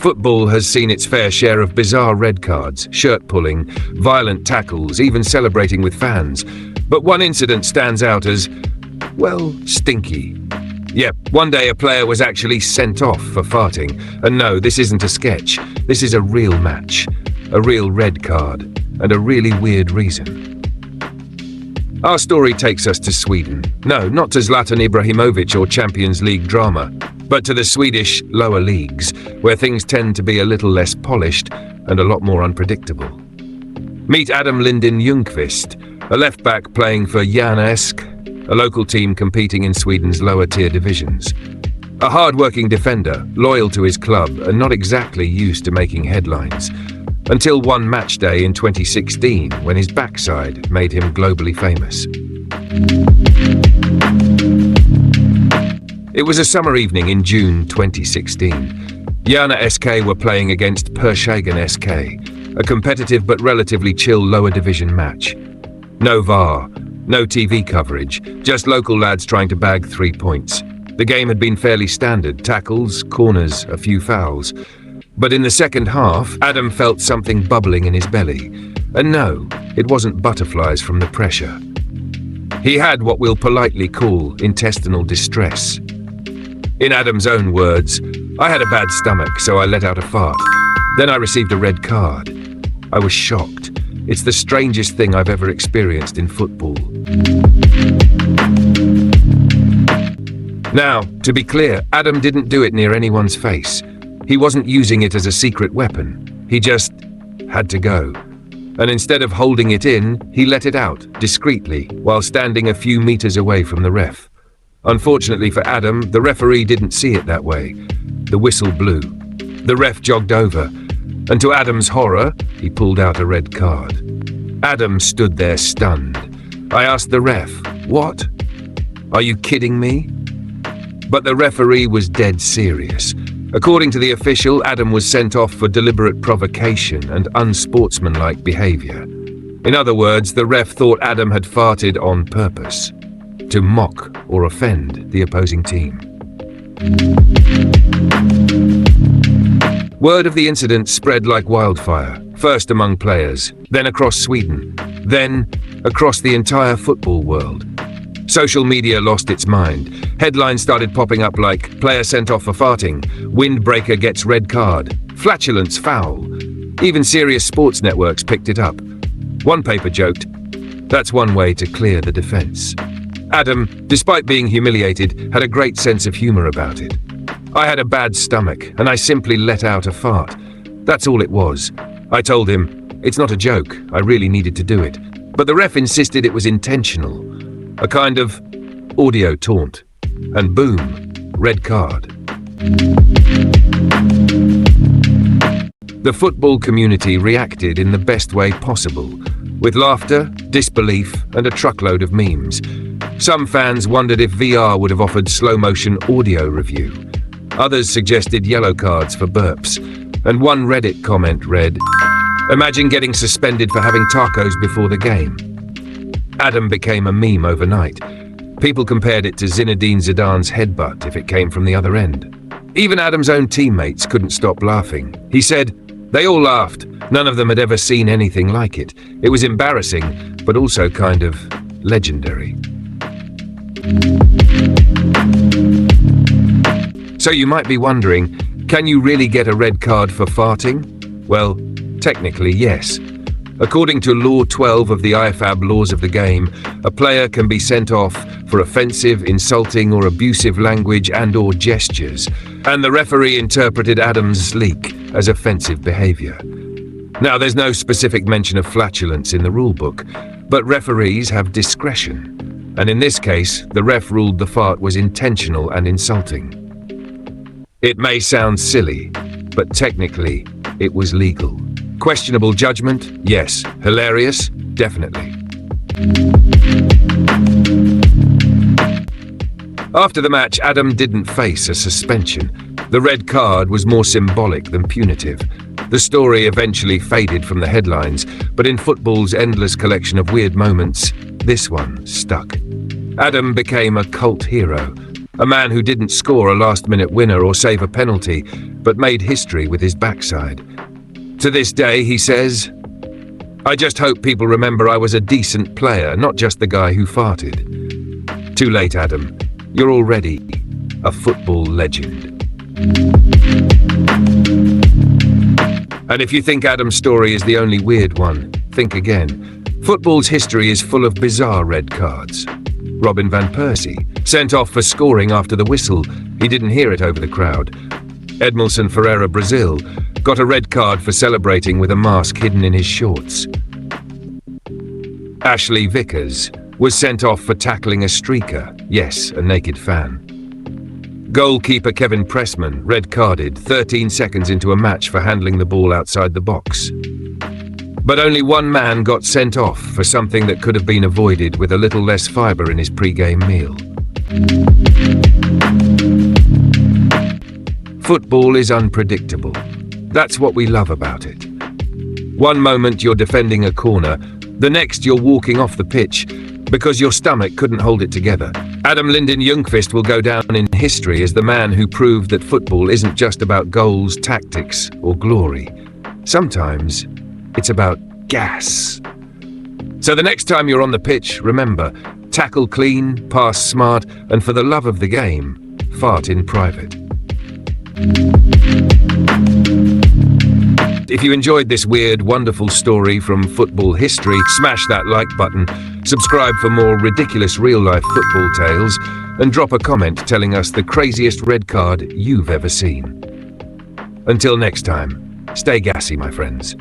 Football has seen its fair share of bizarre red cards, shirt pulling, violent tackles, even celebrating with fans. But one incident stands out as, well, stinky. Yep, one day a player was actually sent off for farting. And no, this isn't a sketch. This is a real match, a real red card, and a really weird reason. Our story takes us to Sweden. No, not to Zlatan Ibrahimovic or Champions League drama, but to the Swedish lower leagues, where things tend to be a little less polished and a lot more unpredictable. Meet Adam Linden Ljungqvist, a left-back playing for Järna SK, a local team competing in Sweden's lower-tier divisions. A hard-working defender, loyal to his club and not exactly used to making headlines, until one match day in 2016 when his backside made him globally famous. It was a summer evening in June 2016. Järna SK were playing against Pershagen SK, a competitive but relatively chill lower division match. No VAR, no TV coverage, just local lads trying to bag 3 points. The game had been fairly standard, tackles, corners, a few fouls. But in the second half, Adam felt something bubbling in his belly. And no, it wasn't butterflies from the pressure. He had what we'll politely call intestinal distress. In Adam's own words, I had a bad stomach, so I let out a fart. Then I received a red card. I was shocked. It's the strangest thing I've ever experienced in football. Now, to be clear, Adam didn't do it near anyone's face. He wasn't using it as a secret weapon. He just had to go. And instead of holding it in, he let it out, discreetly, while standing a few meters away from the ref. Unfortunately for Adam, the referee didn't see it that way. The whistle blew. The ref jogged over, and to Adam's horror, he pulled out a red card. Adam stood there stunned. I asked the ref, "What? Are you kidding me?" But the referee was dead serious. According to the official, Adam was sent off for deliberate provocation and unsportsmanlike behavior. In other words, the ref thought Adam had farted on purpose, to mock or offend the opposing team. Word of the incident spread like wildfire, first among players, then across Sweden, then across the entire football world. Social media lost its mind. Headlines started popping up like, player sent off for farting, windbreaker gets red card, flatulence foul. Even serious sports networks picked it up. One paper joked, that's one way to clear the defense. Adam, despite being humiliated, had a great sense of humor about it. I had a bad stomach, and I simply let out a fart. That's all it was. I told him, it's not a joke, I really needed to do it. But the ref insisted it was intentional. A kind of audio taunt. And boom, red card. The football community reacted in the best way possible, with laughter, disbelief, and a truckload of memes. Some fans wondered if VR would have offered slow-motion audio review. Others suggested yellow cards for burps. And one Reddit comment read, "Imagine getting suspended for having tacos before the game." Adam became a meme overnight. People compared it to Zinedine Zidane's headbutt if it came from the other end. Even Adam's own teammates couldn't stop laughing. He said, they all laughed. None of them had ever seen anything like it. It was embarrassing, but also kind of legendary. So you might be wondering, can you really get a red card for farting? Well, technically yes. According to Law 12 of the IFAB Laws of the Game, a player can be sent off for offensive, insulting or abusive language and/or gestures, and the referee interpreted Adam's leak as offensive behavior. Now, there's no specific mention of flatulence in the rulebook, but referees have discretion, and in this case, the ref ruled the fart was intentional and insulting. It may sound silly, but technically, it was legal. Questionable judgment? Yes. Hilarious? Definitely. After the match, Adam didn't face a suspension. The red card was more symbolic than punitive. The story eventually faded from the headlines, but in football's endless collection of weird moments, this one stuck. Adam became a cult hero, A man who didn't score a last-minute winner or save a penalty, but made history with his backside. To this day, he says, "I just hope people remember I was a decent player, not just the guy who farted." Too late, Adam. You're already a football legend. And if you think Adam's story is the only weird one, think again. Football's history is full of bizarre red cards. Robin van Persie, sent off for scoring after the whistle. He didn't hear it over the crowd. Edmilson Ferreira, Brazil, got a red card for celebrating with a mask hidden in his shorts. Ashley Vickers was sent off for tackling a streaker, yes, a naked fan. Goalkeeper Kevin Pressman, red-carded 13 seconds into a match for handling the ball outside the box. But only one man got sent off for something that could have been avoided with a little less fibre in his pre-game meal. Football is unpredictable. That's what we love about it. One moment you're defending a corner, the next you're walking off the pitch because your stomach couldn't hold it together. Adam Linden Ljungqvist will go down in history as the man who proved that football isn't just about goals, tactics, or glory. Sometimes it's about gas. So the next time you're on the pitch, remember, tackle clean, pass smart, and for the love of the game, fart in private. If you enjoyed this weird, wonderful story from football history, smash that like button, subscribe for more ridiculous real-life football tales, and drop a comment telling us the craziest red card you've ever seen. Until next time, stay gassy, my friends.